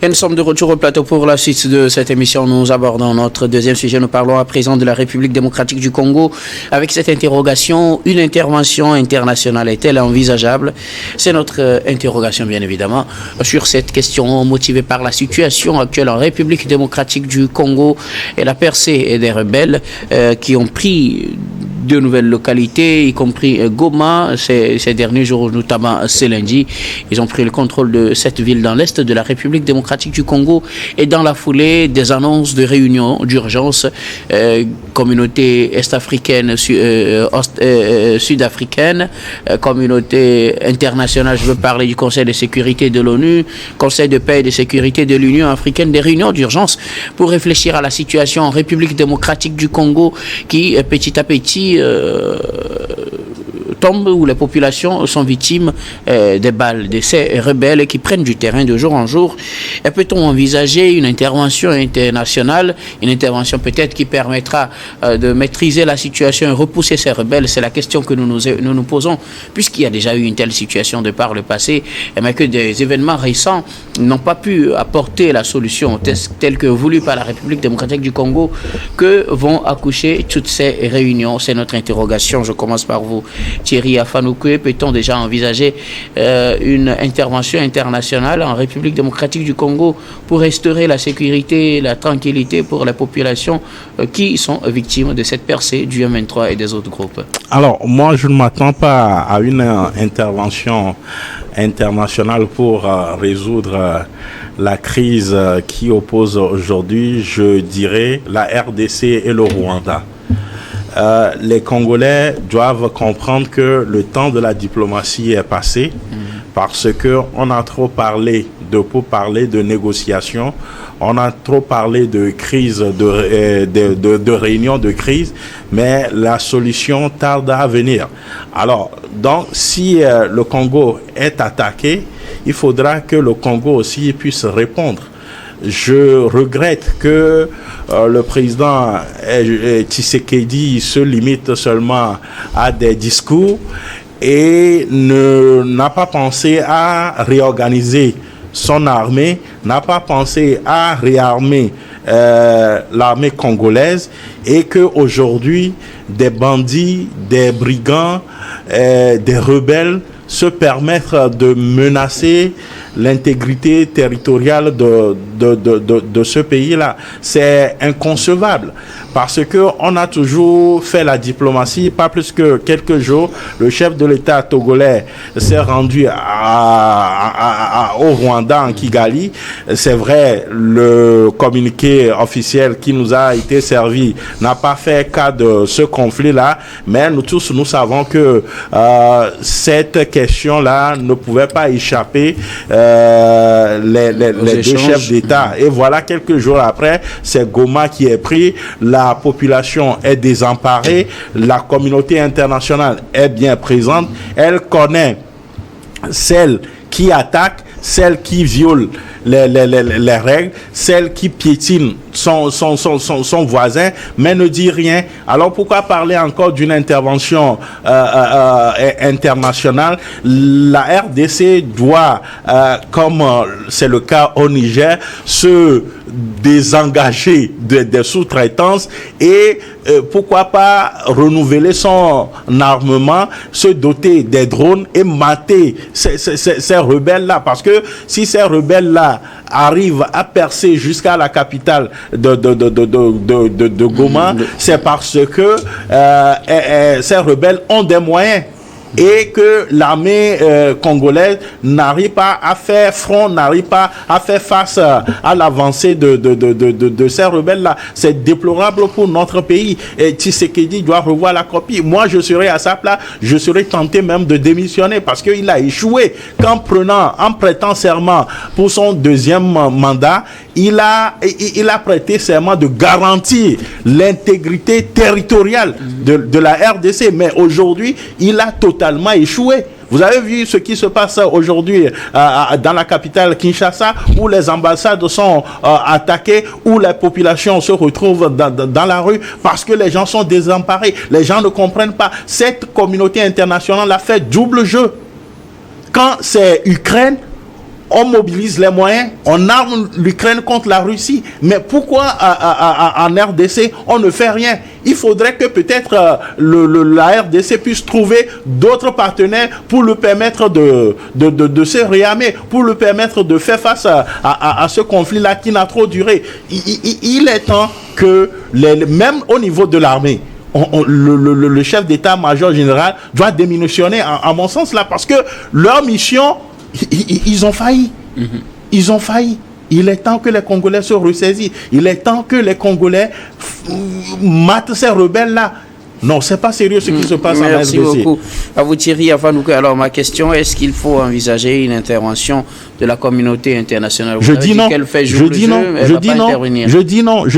Et nous sommes de retour au plateau pour la suite de cette émission. Nous abordons notre deuxième sujet. Nous parlons à présent de la République démocratique du Congo avec cette interrogation. Une intervention internationale est-elle envisageable? C'est notre interrogation, bien évidemment, sur cette question motivée par la situation actuelle en République démocratique du Congo et la percée des rebelles qui ont pris de nouvelles localités, y compris Goma, ces derniers jours, notamment ce lundi. Ils ont pris le contrôle de cette ville dans l'est de la République démocratique du Congo et dans la foulée des annonces de réunions d'urgence, communauté est-africaine, sud-africaine, communauté internationale, je veux parler du Conseil de sécurité de l'ONU, Conseil de paix et de sécurité de l'Union africaine, des réunions d'urgence pour réfléchir à la situation en République démocratique du Congo qui, petit à petit, tombe, où les populations sont victimes des balles de ces rebelles qui prennent du terrain de jour en jour. Et peut-on envisager une intervention internationale, une intervention peut-être qui permettra de maîtriser la situation et repousser ces rebelles? C'est la question que nous nous posons, puisqu'il y a déjà eu une telle situation de par le passé, mais que des événements récents n'ont pas pu apporter la solution telle que voulue par la République démocratique du Congo. Que vont accoucher toutes ces réunions? C'est notre interrogation. Je commence par vous, Thierry Afanouke. Peut-on déjà envisager une intervention internationale en République démocratique du Congo pour restaurer la sécurité et la tranquillité pour les populations qui sont victimes de cette percée du M23 et des autres groupes? Alors, moi, je ne m'attends pas à une intervention internationale pour résoudre la crise qui oppose aujourd'hui, je dirais, la RDC et le Rwanda. Les Congolais doivent comprendre que le temps de la diplomatie est passé parce qu'on a trop parlé de négociations, on a trop parlé de crise, de réunions de crise, mais la solution tarde à venir. Alors, donc, si le Congo est attaqué, il faudra que le Congo aussi puisse répondre. Je regrette que le président Tshisekedi se limite seulement à des discours et n'a pas pensé à réorganiser son armée, n'a pas pensé à réarmer l'armée congolaise, et qu'aujourd'hui des bandits, des brigands, des rebelles se permettent de menacer l'intégrité territoriale de ce pays-là. C'est inconcevable parce qu'on a toujours fait la diplomatie. Pas plus que quelques jours, le chef de l'État togolais s'est rendu au Rwanda, en Kigali. C'est vrai, le communiqué officiel qui nous a été servi n'a pas fait cas de ce conflit-là, mais nous tous, nous savons que cette question-là ne pouvait pas échapper les deux chefs d'État. Et voilà, quelques jours après, c'est Goma qui est pris, la population est désemparée, la communauté internationale est bien présente, elle connaît celle qui attaque, celle qui viole les règles, celle qui piétine son voisin, mais ne dit rien. Alors pourquoi parler encore d'une intervention internationale? La RDC doit, comme c'est le cas au Niger, se désengager des sous-traitances et pourquoi pas renouveler son armement, se doter des drones et mater ces rebelles-là. Parce que si ces rebelles-là arrivent à percer jusqu'à la capitale de Goma, c'est parce que ces rebelles ont des moyens et que l'armée congolaise n'arrive pas à faire front, n'arrive pas à faire face à l'avancée de ces rebelles-là. C'est déplorable pour notre pays. Et Tshisekedi doit revoir la copie. Moi, je serais à sa place, je serais tenté même de démissionner parce qu'il a échoué. En prêtant serment pour son deuxième mandat, il a prêté serment de garantir l'intégrité territoriale de la RDC. Mais aujourd'hui, il a totalement échoué. Vous avez vu ce qui se passe aujourd'hui dans la capitale Kinshasa, où les ambassades sont attaquées, où la population se retrouve dans la rue parce que les gens sont désemparés. Les gens ne comprennent pas. Cette communauté internationale a fait double jeu. Quand c'est Ukraine, on mobilise les moyens, on arme l'Ukraine contre la Russie. Mais pourquoi en RDC, on ne fait rien? Il faudrait que peut-être la RDC puisse trouver d'autres partenaires pour lui permettre de se réarmer, pour lui permettre de faire face à ce conflit-là qui n'a trop duré. Il est temps que, même au niveau de l'armée, le chef d'état-major général doit démissionner, à mon sens, là, parce que leur mission, ils ont failli. Ils ont failli. Il est temps que les Congolais se ressaisissent. Il est temps que les Congolais matent ces rebelles-là. Non, c'est pas sérieux ce qui se passe en RDC. Merci beaucoup. À vous Thierry Afanouke. Alors ma question, est-ce qu'il faut envisager une intervention de la communauté internationale? Je dis non. Je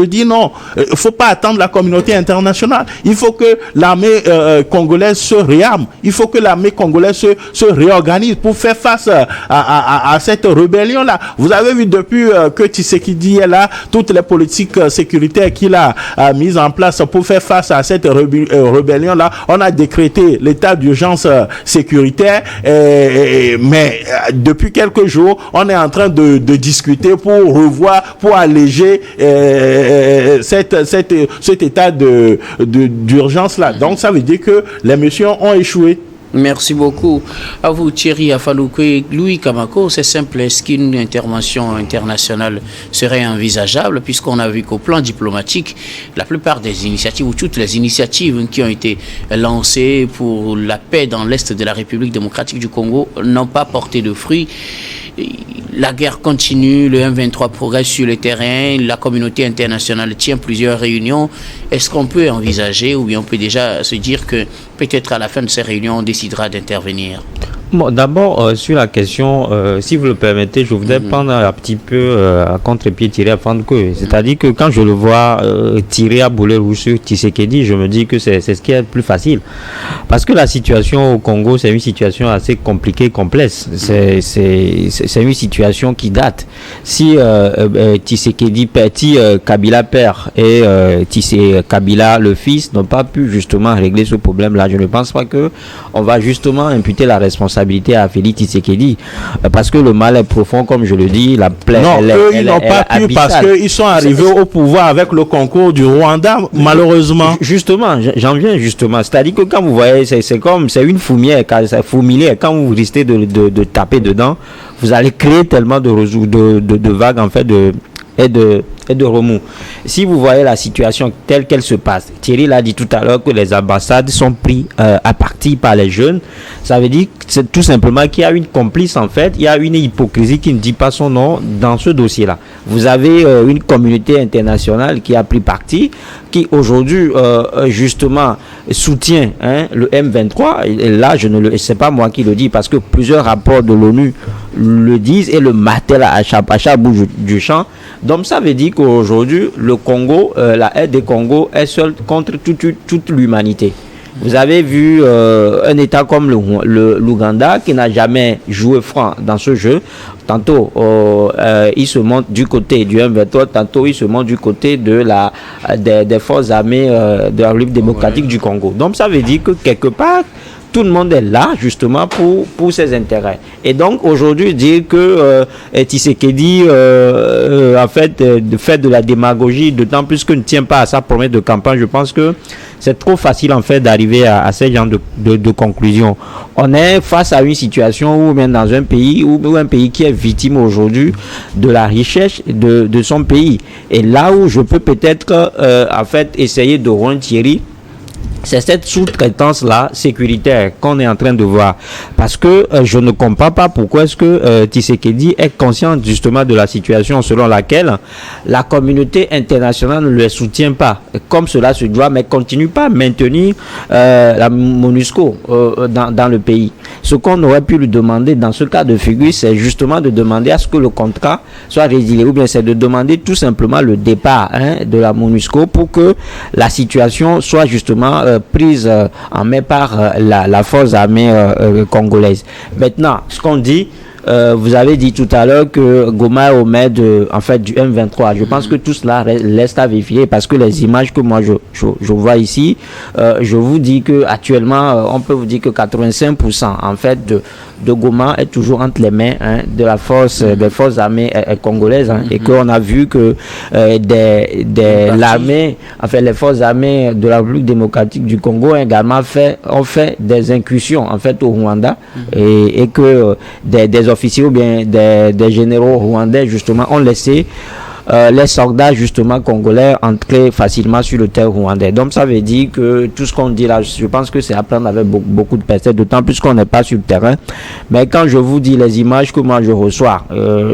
dis non. Il ne faut pas attendre la communauté internationale. Il faut que l'armée congolaise se réarme. Il faut que l'armée congolaise se réorganise pour faire face à cette rébellion-là. Vous avez vu depuis que Tshisekedi est là, toutes les politiques sécuritaires qu'il a mises en place pour faire face à cette rébellion-là. On a décrété l'état d'urgence sécuritaire, mais depuis quelques jours, on est en train de discuter pour revoir, pour alléger cet état d'urgence-là. Donc, ça veut dire que les missions ont échoué. Merci beaucoup. À vous Thierry Afanouke. Louis Kamako, c'est simple. Est-ce qu'une intervention internationale serait envisageable, puisqu'on a vu qu'au plan diplomatique, la plupart des initiatives ou toutes les initiatives qui ont été lancées pour la paix dans l'est de la République démocratique du Congo n'ont pas porté de fruits. La guerre continue, le M23 progresse sur le terrain, la communauté internationale tient plusieurs réunions. Est-ce qu'on peut envisager, ou bien on peut déjà se dire que peut-être à la fin de ces réunions, on décidera d'intervenir? Bon, d'abord, sur la question, si vous le permettez, je voudrais prendre un petit peu à contre-pied Thierry Afanouke. C'est-à-dire que quand je le vois tirer à boulet rouge sur Tshisekedi, je me dis que c'est ce qui est le plus facile. Parce que la situation au Congo, c'est une situation assez compliquée, complexe. C'est une situation qui date. Si Tshisekedi perd, Kabila perd et Kabila, le fils, n'ont pas pu justement régler ce problème-là, je ne pense pas que on va justement imputer la responsabilité à Félix Tshisekedi, parce que le mal est profond, comme je le dis, la plaie. Non, eux, ils n'ont pas pu parce qu'ils sont arrivés au pouvoir avec le concours du Rwanda, malheureusement. Justement, j'en viens justement. C'est-à-dire que quand vous voyez, c'est une fourmilière, quand vous risquez de taper dedans, vous allez créer tellement de vagues, en fait, et de remous. Si vous voyez la situation telle qu'elle se passe, Thierry l'a dit tout à l'heure que les ambassades sont prises à partie par les jeunes, ça veut dire que c'est tout simplement qu'il y a une complice, en fait, il y a une hypocrisie qui ne dit pas son nom dans ce dossier-là. Vous avez une communauté internationale qui a pris parti, qui aujourd'hui justement soutient le M23, et là c'est pas moi qui le dis, parce que plusieurs rapports de l'ONU le disent et le martèlent à chaque bout du champ. Donc ça veut dire qu'aujourd'hui le Congo, la aide des Congo est seule contre toute l'humanité. Vous avez vu un État comme l'Ouganda qui n'a jamais joué franc dans ce jeu. Tantôt, il se montre du côté du M23, tantôt il se montre du côté des forces armées de la République démocratique du Congo. Donc ça veut dire que quelque part, tout le monde est là justement pour ses intérêts. Et donc aujourd'hui dire que Tshisekedi en fait de la démagogie, d'autant plus que ne tient pas à sa promesse de campagne, je pense que c'est trop facile en fait d'arriver à ce genre de conclusion. On est face à une situation où même dans un pays où un pays qui est victime aujourd'hui de la richesse de son pays. Et là où je peux peut-être en fait essayer de rendre Thierry, c'est cette sous-traitance-là sécuritaire qu'on est en train de voir. Parce que je ne comprends pas pourquoi est-ce que Tshisekedi est conscient justement de la situation selon laquelle la communauté internationale ne le soutient pas comme cela se doit, mais continue pas à maintenir la MONUSCO dans le pays. Ce qu'on aurait pu lui demander dans ce cas de figure, c'est justement de demander à ce que le contrat soit résilié, ou bien c'est de demander tout simplement le départ de la MONUSCO pour que la situation soit justement prise en main par la force armée congolaise. Maintenant, ce qu'on dit, vous avez dit tout à l'heure que Goma est au maire en fait, du M23. Je pense que tout cela reste à vérifier parce que les images que moi je vois ici, je vous dis que actuellement, on peut vous dire que 85% en fait de Goma est toujours entre les mains de la force, des forces armées congolaises, et qu'on a vu que l'armée, enfin les forces armées de la République démocratique du Congo également ont fait des incursions en fait au Rwanda, et que des officiers ou bien des généraux rwandais justement ont laissé les soldats justement congolais entrer facilement sur le terrain rwandais. Donc ça veut dire que tout ce qu'on dit là, je pense que c'est à prendre avec beaucoup de pincettes, d'autant plus qu'on n'est pas sur le terrain. Mais quand je vous dis les images que moi je reçois,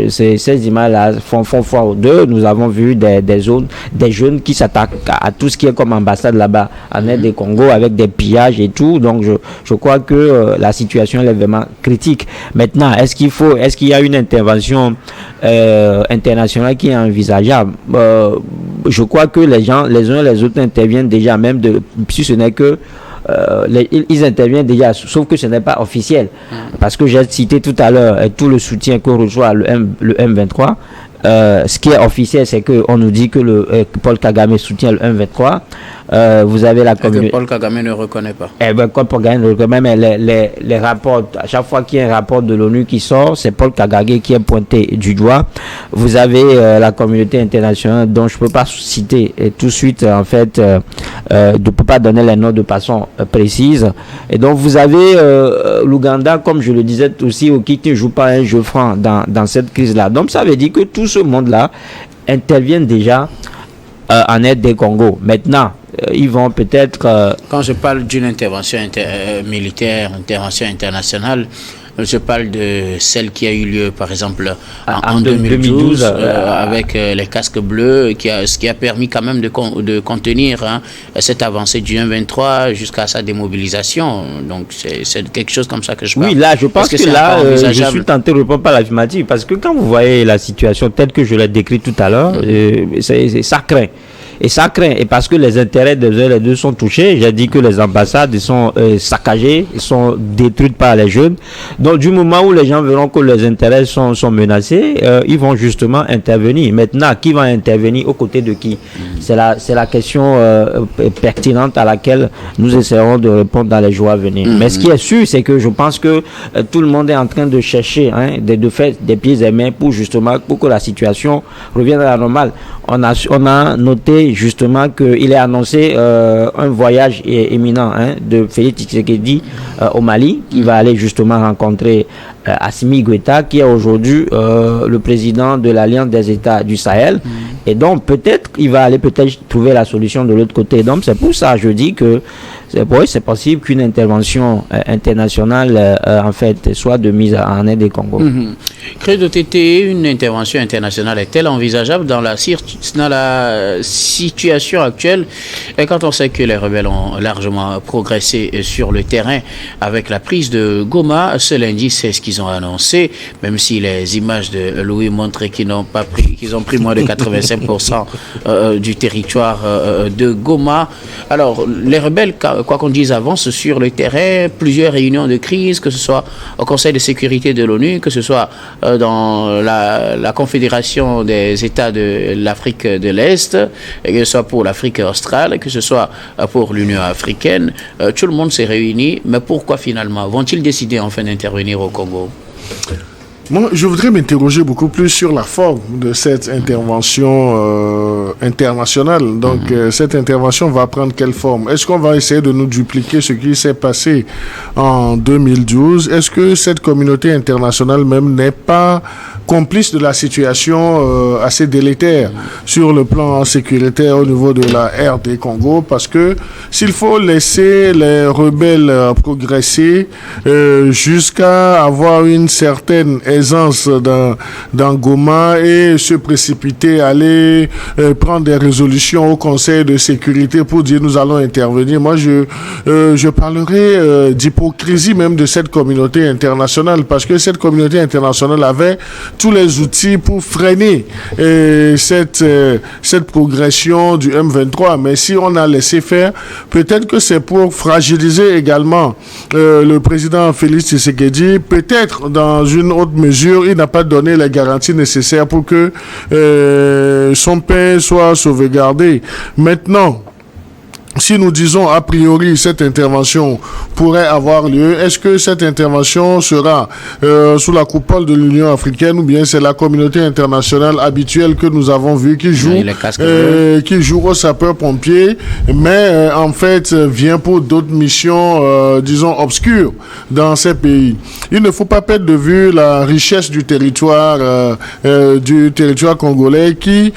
ces images-là font foi aux deux. Nous avons vu des jeunes qui s'attaquent à tout ce qui est comme ambassade là-bas en aide des Congo avec des pillages et tout. Donc je crois que la situation est vraiment critique. Maintenant, est-ce qu'il y a une intervention internationale qui est envisageable? Je crois que les uns et les autres interviennent déjà, même si ce n'est que ils interviennent déjà, sauf que ce n'est pas officiel. Parce que j'ai cité tout à l'heure tout le soutien que reçoit le M23. Ce qui est officiel, c'est qu'on nous dit que Paul Kagame soutient le M23. Vous avez la communauté. Que Paul Kagame ne reconnaît pas. Paul Kagame ne reconnaît, mais les rapports, à chaque fois qu'il y a un rapport de l'ONU qui sort, c'est Paul Kagame qui est pointé du doigt. Vous avez la communauté internationale, dont je ne peux pas citer tout de suite, en fait, je ne peux pas donner les noms de façon précise. Et donc, vous avez l'Ouganda, comme je le disais aussi, qui ne joue pas un jeu franc dans cette crise-là. Donc, ça veut dire que tout ce monde-là intervient déjà en aide des Congo. Maintenant, ils vont peut-être... Quand je parle d'une intervention militaire, intervention internationale, je parle de celle qui a eu lieu, par exemple, en 2012 avec les casques bleus, ce qui a permis quand même de contenir cette avancée du 1-23 jusqu'à sa démobilisation. Donc, c'est quelque chose comme ça que je parle. Oui, là, je pense que là, je suis tenté de répondre par l'affirmative, parce que quand vous voyez la situation telle que je l'ai décrite tout à l'heure, ça craint. Et ça craint, et parce que les intérêts des uns et des deux sont touchés. J'ai dit que les ambassades sont saccagées, sont détruites par les jeunes. Donc du moment où les gens verront que les intérêts sont menacés, ils vont justement intervenir. Maintenant, qui va intervenir aux côtés de qui? C'est la question pertinente à laquelle nous essaierons de répondre dans les jours à venir. Mais ce qui est sûr, c'est que je pense que tout le monde est en train de chercher de faire des pieds et mains pour que la situation revienne à la normale. On a noté justement qu'il est annoncé un voyage imminent de Félix Tshisekedi au Mali, qui va aller justement rencontrer Assimi Goïta, qui est aujourd'hui le président de l'Alliance des États du Sahel. Et donc peut-être il va aller trouver la solution de l'autre côté. Donc c'est pour ça que je dis que c'est possible qu'une intervention internationale en fait soit de mise en aide des Congo. Credo Tété, une intervention internationale est-elle envisageable dans la situation actuelle, et quand on sait que les rebelles ont largement progressé sur le terrain avec la prise de Goma ce lundi? C'est ce qu'ils ont annoncé, même si les images de Louis montraient qu'ils ont pris moins de 85% du territoire de Goma. Alors les rebelles, quoi qu'on dise, avancent sur le terrain, plusieurs réunions de crise, que ce soit au Conseil de sécurité de l'ONU, que ce soit dans la Confédération des États de l'Afrique de l'Est, que ce soit pour l'Afrique australe, que ce soit pour l'Union africaine. Tout le monde s'est réuni, mais pourquoi finalement vont-ils décider enfin d'intervenir au Congo? Moi, je voudrais m'interroger beaucoup plus sur la forme de cette intervention internationale. Donc, cette intervention va prendre quelle forme? Est-ce qu'on va essayer de nous dupliquer ce qui s'est passé en 2012? Est-ce que cette communauté internationale même n'est pas complice de la situation assez délétère sur le plan sécuritaire au niveau de la RD Congo? Parce que s'il faut laisser les rebelles progresser jusqu'à avoir une certaine aisance dans Goma et se précipiter, aller prendre des résolutions au Conseil de sécurité pour dire nous allons intervenir, moi je parlerai d'hypocrisie même de cette communauté internationale, parce que cette communauté internationale avait tous les outils pour freiner cette progression du M23. Mais si on a laissé faire, peut-être que c'est pour fragiliser également le président Félix Tshisekedi. Peut-être dans une autre mesure, il n'a pas donné les garanties nécessaires pour que son pain soit sauvegardé. Maintenant, si nous disons a priori cette intervention pourrait avoir lieu, est-ce que cette intervention sera sous la coupole de l'Union africaine ou bien c'est la communauté internationale habituelle que nous avons vue qui joue aux sapeurs-pompiers, mais en fait vient pour d'autres missions, disons, obscures dans ces pays. Il ne faut pas perdre de vue la richesse du territoire congolais qui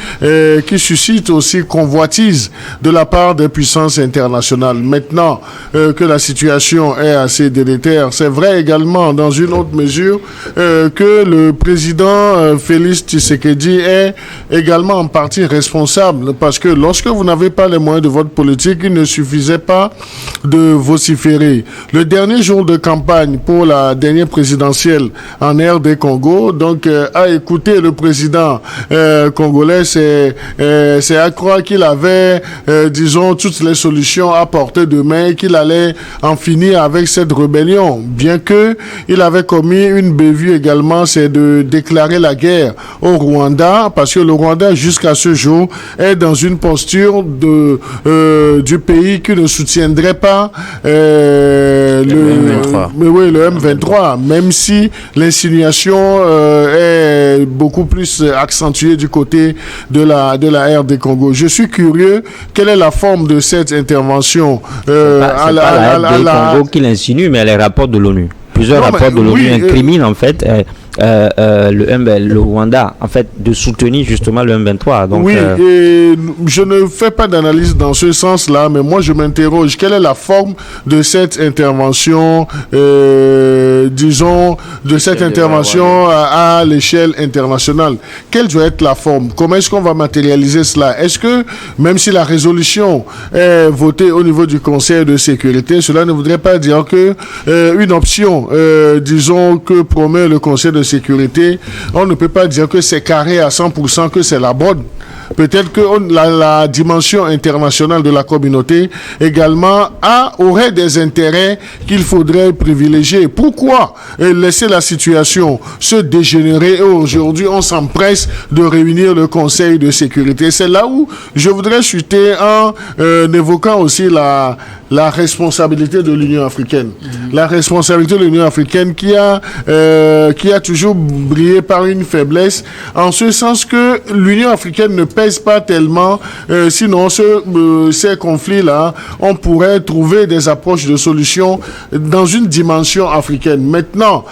suscite aussi convoitise de la part des puissances internationales. Maintenant que la situation est assez délétère, c'est vrai également dans une autre mesure que le président Félix Tshisekedi est également en partie responsable, parce que lorsque vous n'avez pas les moyens de votre politique, il ne suffisait pas de vociférer. Le dernier jour de campagne pour la dernière présidentielle en RD Congo, donc à écouter le président congolais, c'est à croire qu'il avait disons toutes les solutions à portée de main, qu'il allait en finir avec cette rébellion, bien que il avait commis une bévue également, c'est de déclarer la guerre au Rwanda, parce que le Rwanda jusqu'à ce jour est dans une posture du pays qui ne soutiendrait pas le M23, même si l'insinuation est beaucoup plus accentuée du côté de la RD Congo. Je suis curieux, quelle est la forme de cette intervention à la Congo qui l'insinue, mais les rapports de l'ONU. Plusieurs rapports de l'ONU incriminent en fait le Rwanda en fait de soutenir justement le M23. Donc, et je ne fais pas d'analyse dans ce sens-là, mais moi je m'interroge, quelle est la forme de cette intervention, disons, de cette intervention à l'échelle internationale? Quelle doit être la forme? Comment est-ce qu'on va matérialiser cela? Est-ce que, même si la résolution est votée au niveau du Conseil de sécurité, cela ne voudrait pas dire que une option, disons, que promet le Conseil de sécurité, on ne peut pas dire que c'est carré à 100%, que c'est la bonne. Peut-être que la dimension internationale de la communauté également aurait des intérêts qu'il faudrait privilégier. Pourquoi laisser la situation se dégénérer et aujourd'hui on s'empresse de réunir le Conseil de sécurité? C'est là où je voudrais chuter en évoquant aussi la responsabilité de l'Union africaine. La responsabilité de l'Union africaine qui a toujours brillé par une faiblesse, en ce sens que l'Union africaine ne pèse pas tellement, sinon ces conflits-là, on pourrait trouver des approches de solutions dans une dimension africaine. Maintenant,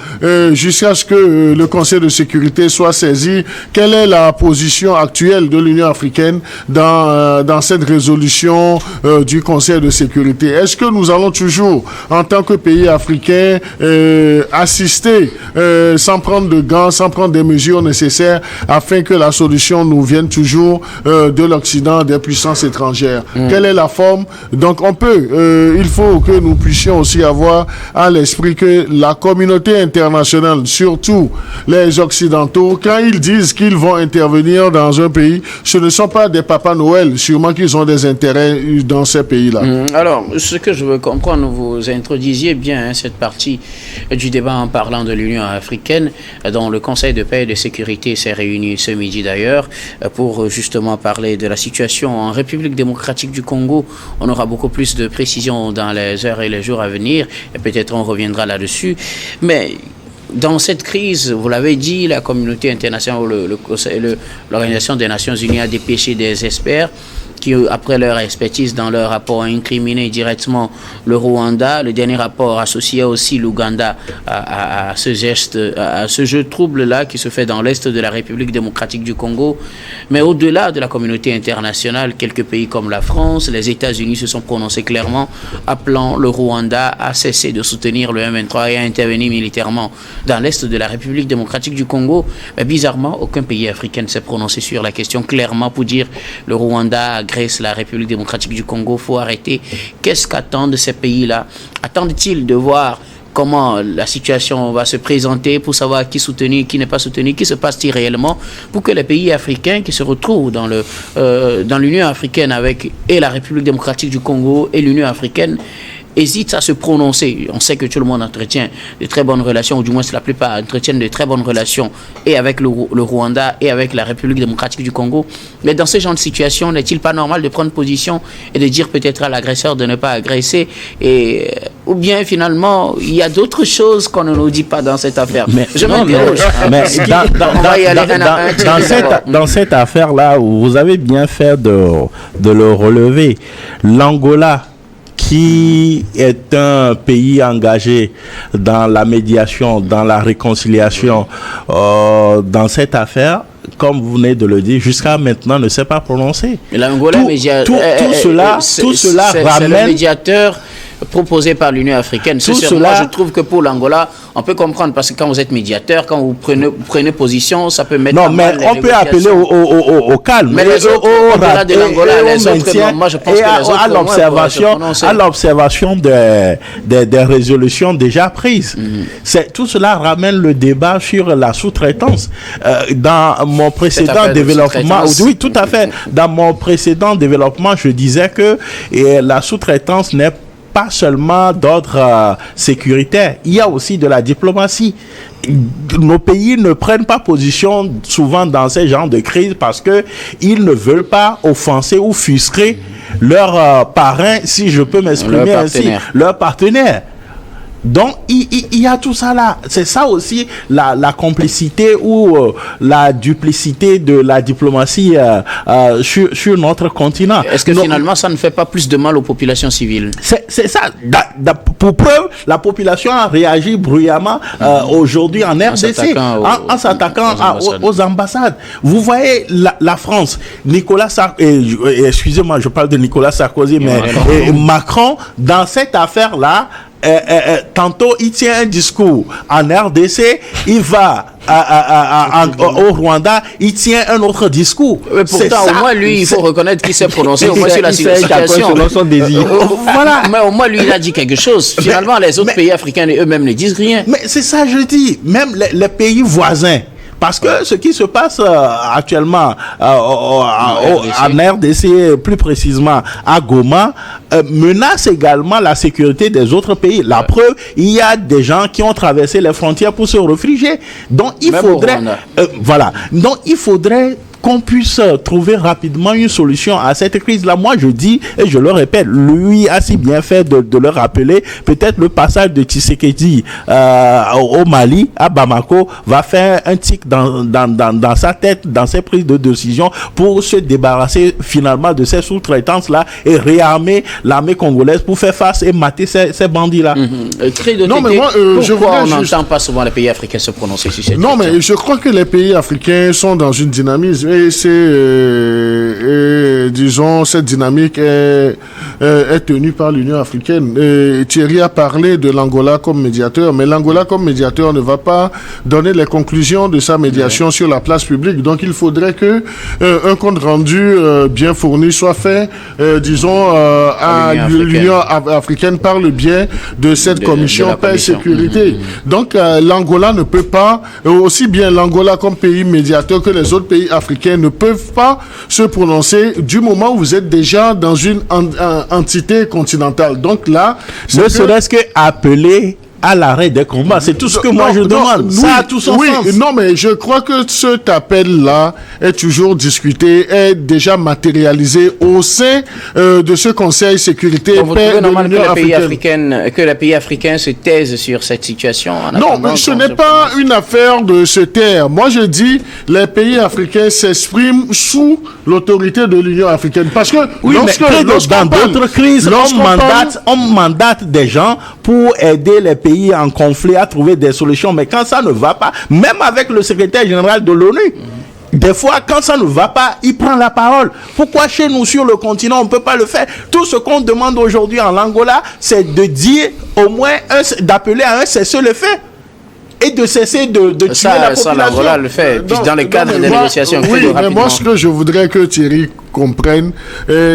jusqu'à ce que le Conseil de sécurité soit saisi, quelle est la position actuelle de l'Union africaine dans cette résolution du Conseil de sécurité? Est-ce que nous allons toujours, en tant que pays africain, assister sans prendre de gants, sans prendre des mesures nécessaires afin que la solution nous vienne toujours de l'Occident, des puissances étrangères? Quelle est la forme? Donc il faut que nous puissions aussi avoir à l'esprit que la communauté internationale, surtout les Occidentaux, quand ils disent qu'ils vont intervenir dans un pays, ce ne sont pas des Papa Noël, sûrement qu'ils ont des intérêts dans ces pays-là. Alors, ce que je veux comprendre, vous introduisiez bien cette partie du débat en parlant de l'Union africaine, dont le Conseil de paix et de sécurité s'est réuni ce midi d'ailleurs, pour justement parler de la situation en République démocratique du Congo. On aura beaucoup plus de précisions dans les heures et les jours à venir, et peut-être on reviendra là-dessus. Mais dans cette crise, vous l'avez dit, la communauté internationale, l'Organisation des Nations Unies a dépêché des experts qui, après leur expertise dans leur rapport, ont incriminé directement le Rwanda. Le dernier rapport associait aussi l'Ouganda à ce geste, à ce jeu trouble-là qui se fait dans l'est de la République démocratique du Congo. Mais au-delà de la communauté internationale, quelques pays comme la France, les États-Unis se sont prononcés clairement, appelant le Rwanda à cesser de soutenir le M23 et à intervenir militairement dans l'est de la République démocratique du Congo. Mais bizarrement, aucun pays africain ne s'est prononcé sur la question clairement pour dire le Rwanda agresse la République démocratique du Congo, il faut arrêter. Qu'est-ce qu'attendent ces pays-là? Attendent-ils de voir comment la situation va se présenter pour savoir qui soutenir, qui n'est pas soutenu, qui se passe-t-il réellement, pour que les pays africains qui se retrouvent dans l'Union africaine avec et la République démocratique du Congo et l'Union africaine hésitent à se prononcer. On sait que tout le monde entretient de très bonnes relations, ou du moins la plupart entretiennent de très bonnes relations, et avec le Rwanda et avec la République démocratique du Congo. Mais dans ce genre de situation, n'est-il pas normal de prendre position et de dire peut-être à l'agresseur de ne pas agresser, ou bien finalement, il y a d'autres choses qu'on ne nous dit pas dans cette affaire. Mais je m'interroge. Dans cette affaire-là, vous avez bien fait de le relever. L'Angola, qui est un pays engagé dans la médiation, dans la réconciliation, dans cette affaire, comme vous venez de le dire, jusqu'à maintenant ne s'est pas prononcé. L'Angola, tout cela ramène... C'est le médiateur proposé par l'Union africaine. Moi, je trouve que pour l'Angola, on peut comprendre, parce que quand vous êtes médiateur, quand vous prenez position, ça peut mettre... Non, mais on peut appeler au calme. Mais les autres, au-delà de l'Angola, les autres, moi, je pense que les autres... à l'observation des résolutions déjà prises. Tout cela ramène le débat sur la sous-traitance. Dans mon précédent développement... Oui, tout à fait. Dans mon précédent développement, je disais que la sous-traitance n'est pas seulement d'ordre sécuritaire, il y a aussi de la diplomatie. Nos pays ne prennent pas position souvent dans ces genres de crises parce que ils ne veulent pas offenser ou frustrer leurs parrains, si je peux m'exprimer ainsi, leurs partenaires. Donc, il y a tout ça là. C'est ça aussi la complicité ou la duplicité de la diplomatie sur notre continent. Est-ce que finalement, ça ne fait pas plus de mal aux populations civiles? C'est ça. Pour preuve, la population a réagi bruyamment aujourd'hui en RDC, en s'attaquant aux ambassades. Vous voyez la France, excusez-moi, je parle de Nicolas Sarkozy, mais Macron, dans cette affaire-là, tantôt il tient un discours en RDC, il va au Rwanda, il tient un autre discours. Pourtant, au moins lui, il faut reconnaître qu'il s'est prononcé au moins sur la situation. Son désir. Voilà. Mais au moins lui, il a dit quelque chose. Finalement, les autres pays africains eux-mêmes ne disent rien. Mais c'est ça, je dis. Même les pays voisins. Parce que ce qui se passe actuellement en RDC, plus précisément à Goma, menace également la sécurité des autres pays. La preuve, il y a des gens qui ont traversé les frontières pour se réfugier. Donc il faudrait, Donc il faudrait qu'on puisse trouver rapidement une solution à cette crise-là. Moi, je dis, et je le répète, lui a si bien fait de le rappeler, peut-être le passage de Tshisekedi au Mali, à Bamako, va faire un tic dans sa tête, dans ses prises de décision, pour se débarrasser finalement de ces sous-traitances-là et réarmer l'armée congolaise pour faire face et mater ces bandits-là. Non, mais moi, pourquoi on n'entend pas souvent les pays africains se prononcer sur cette question? Non, mais je crois que les pays africains sont dans une dynamisme. Et disons, cette dynamique est tenue par l'Union africaine. Et Thierry a parlé de l'Angola comme médiateur, mais l'Angola comme médiateur ne va pas donner les conclusions de sa médiation sur la place publique. Donc, il faudrait que un compte rendu bien fourni soit fait, disons, à l'Union africaine par le biais de cette commission paix et sécurité. Donc, l'Angola ne peut pas, aussi bien l'Angola comme pays médiateur que les autres pays africains ne peuvent pas se prononcer du moment où vous êtes déjà dans une entité continentale. Donc là, ne serait-ce que appeler à l'arrêt des combats, c'est tout ce que moi je demande. Ça a tout son sens. Non, mais je crois que cet appel-là est toujours discuté, est déjà matérialisé au sein de ce Conseil sécurité et paix de l'Union africaine. Que les pays africains se taisent sur cette situation. Non, mais ce n'est pas une affaire de se taire. Moi, je dis les pays africains s'expriment sous l'autorité de l'Union africaine. Parce que dans d'autres crises, on mandate des gens pour aider les pays en conflit à trouver des solutions. Mais quand ça ne va pas, même avec le secrétaire général de l'ONU, des fois, quand ça ne va pas, il prend la parole. Pourquoi chez nous, sur le continent, on ne peut pas le faire? Tout ce qu'on demande aujourd'hui en Angola, c'est de dire au moins, d'appeler à un cessez-le-feu. Et de cesser de tuer la population. Ça, l'Angola le fait. Puis dans le cadre des négociations. Oui, mais moi, ce que je voudrais que Thierry comprenne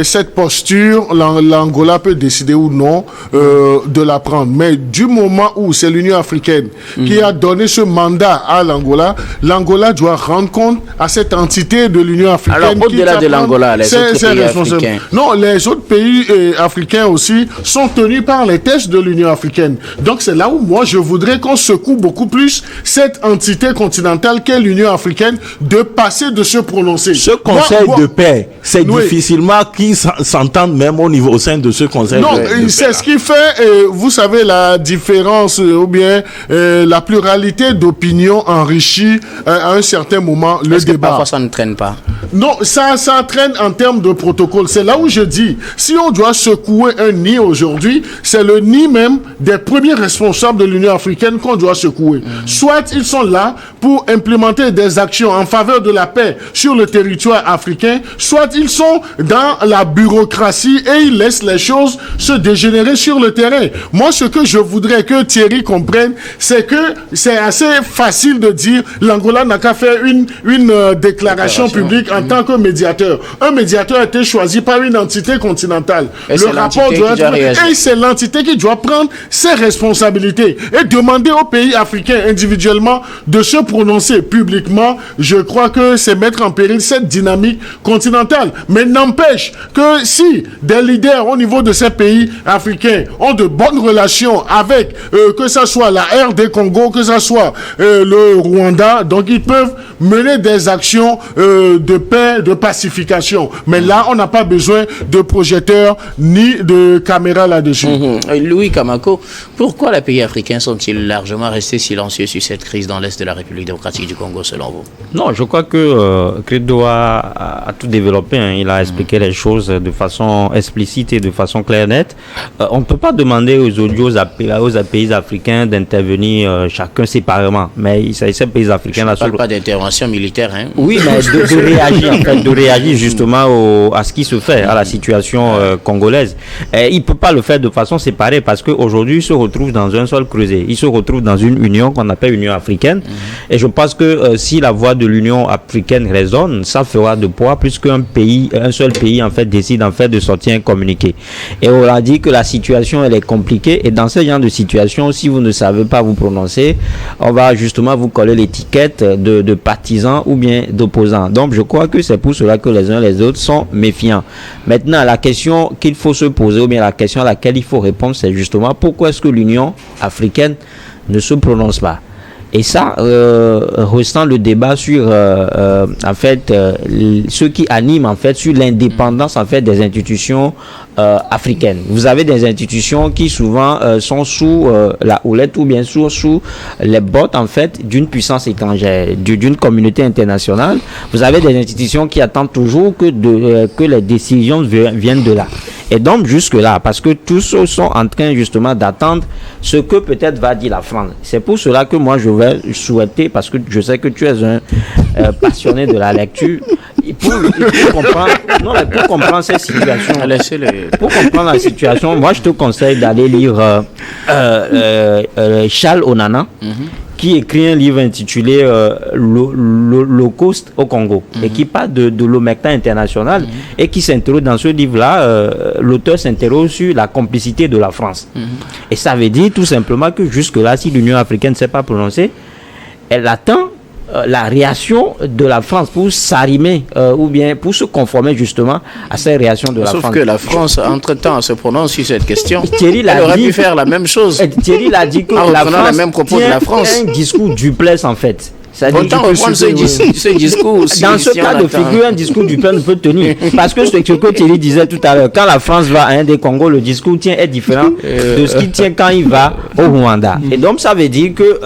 cette posture, l'Angola peut décider ou non de la prendre. Mais du moment où c'est l'Union africaine qui a donné ce mandat à l'Angola, l'Angola doit rendre compte à cette entité de l'Union africaine. Alors, au-delà de l'Angola, les autres pays africains. Non, les autres pays africains aussi sont tenus par les textes de l'Union africaine. Donc, c'est là où moi, je voudrais qu'on secoue beaucoup plus cette entité continentale qu'est l'Union africaine de passer de se prononcer. Ce conseil de paix, c'est difficilement qu'ils s'entendent même au sein de ce conseil de paix. Non, c'est ce qui fait, vous savez, la différence ou bien la pluralité d'opinions enrichit à un certain moment le débat. Parfois, ça ne traîne pas. Non, ça traîne en termes de protocole. C'est là où je dis, si on doit secouer un nid aujourd'hui, c'est le nid même des premiers responsables de l'Union africaine qu'on doit secouer. Soit ils sont là pour implémenter des actions en faveur de la paix sur le territoire africain, soit ils sont dans la bureaucratie et ils laissent les choses se dégénérer sur le terrain. Moi, ce que je voudrais que Thierry comprenne, c'est que c'est assez facile de dire l'Angola n'a qu'à faire une déclaration publique en tant que médiateur. Un médiateur a été choisi par une entité continentale. Et le rapport doit être... Et c'est l'entité qui doit prendre ses responsabilités et demander aux pays africains individuellement de se prononcer publiquement. Je crois que c'est mettre en péril cette dynamique continentale. Mais n'empêche que si des leaders au niveau de ces pays africains ont de bonnes relations avec, que ce soit la RD Congo, que ce soit le Rwanda, donc ils peuvent mener des actions de paix, de pacification. Mais là, on n'a pas besoin de projecteurs ni de caméras là-dessus. Louis Kamako, pourquoi les pays africains sont-ils largement restés silencieux sur cette crise dans l'Est de la République démocratique du Congo, selon vous? Non, je crois que Credo a tout développé. Hein. Il a expliqué les choses de façon explicite et de façon claire et nette. On ne peut pas demander aux pays africains d'intervenir chacun séparément. Mais ces pays africains... Je ne parle pas d'intervention militaire. Hein. Oui, mais de réagir, en fait, de réagir justement à ce qui se fait, à la situation congolaise. Et il ne peut pas le faire de façon séparée parce qu'aujourd'hui, il se retrouve dans un seul creuset. Il se retrouve dans une union qu'on appelle Union africaine. Et je pense que si la voix de l'Union africaine résonne, ça fera de poids plus qu'un seul pays en fait décide en fait de sortir un communiqué. Et on a dit que la situation elle est compliquée et dans ce genre de situation, si vous ne savez pas vous prononcer, on va justement vous coller l'étiquette de partisans ou bien d'opposants. Donc je crois que c'est pour cela que les uns les autres sont méfiants. Maintenant, la question qu'il faut se poser ou bien la question à laquelle il faut répondre, c'est justement pourquoi est-ce que l'Union africaine ne se prononce pas? Et ça ressent le débat sur en fait ce qui anime en fait sur l'indépendance en fait des institutions africaines. Vous avez des institutions qui souvent sont sous la houlette ou bien sûr sous les bottes en fait d'une puissance étrangère, d'une communauté internationale. Vous avez des institutions qui attendent toujours que les décisions viennent de là. Et donc jusque là, parce que tous sont en train justement d'attendre ce que peut-être va dire la France. C'est pour cela que moi je vais souhaiter, parce que je sais que tu es un passionné de la lecture, pour comprendre cette situation, pour comprendre la situation, moi je te conseille d'aller lire Charles Onana, qui écrit un livre intitulé l'Holocauste au Congo et qui parle de l'Omerta international et qui s'interroge dans ce livre-là, l'auteur s'interroge sur la complicité de la France. Et ça veut dire tout simplement que jusque-là, si l'Union africaine ne s'est pas prononcée, elle attend la réaction de la France pour s'arrimer ou bien pour se conformer justement à cette réaction de la France. Sauf que la France, entre-temps, se prononce sur cette question. Elle aurait pu faire la même chose. Thierry l'a dit que la France les mêmes propos de la France. Un discours duplex en fait. Autant reprendre ce discours. Dans ce cas de figure, un discours du peuple peut tenir. Parce que ce que Thierry disait tout à l'heure, quand la France va à un des Congo, le discours est différent de ce qu'il tient quand il va au Rwanda. Et donc ça veut dire que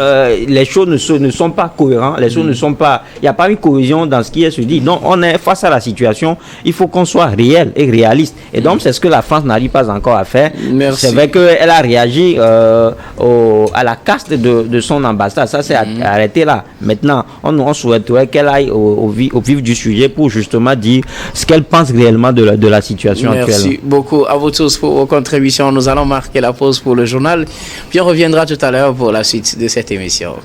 les choses ne sont pas cohérentes, les choses ne sont pas... Il n'y a pas une cohésion dans ce qui est se dit. Non, on est face à la situation, il faut qu'on soit réel et réaliste. Et donc c'est ce que la France n'arrive pas encore à faire. Merci. C'est vrai qu'elle a réagi à la caste de son ambassade. Ça s'est arrêté là. Maintenant, on souhaiterait qu'elle aille au vif du sujet pour justement dire ce qu'elle pense réellement de la situation actuelle. Merci beaucoup à vous tous pour vos contributions. Nous allons marquer la pause pour le journal, puis on reviendra tout à l'heure pour la suite de cette émission.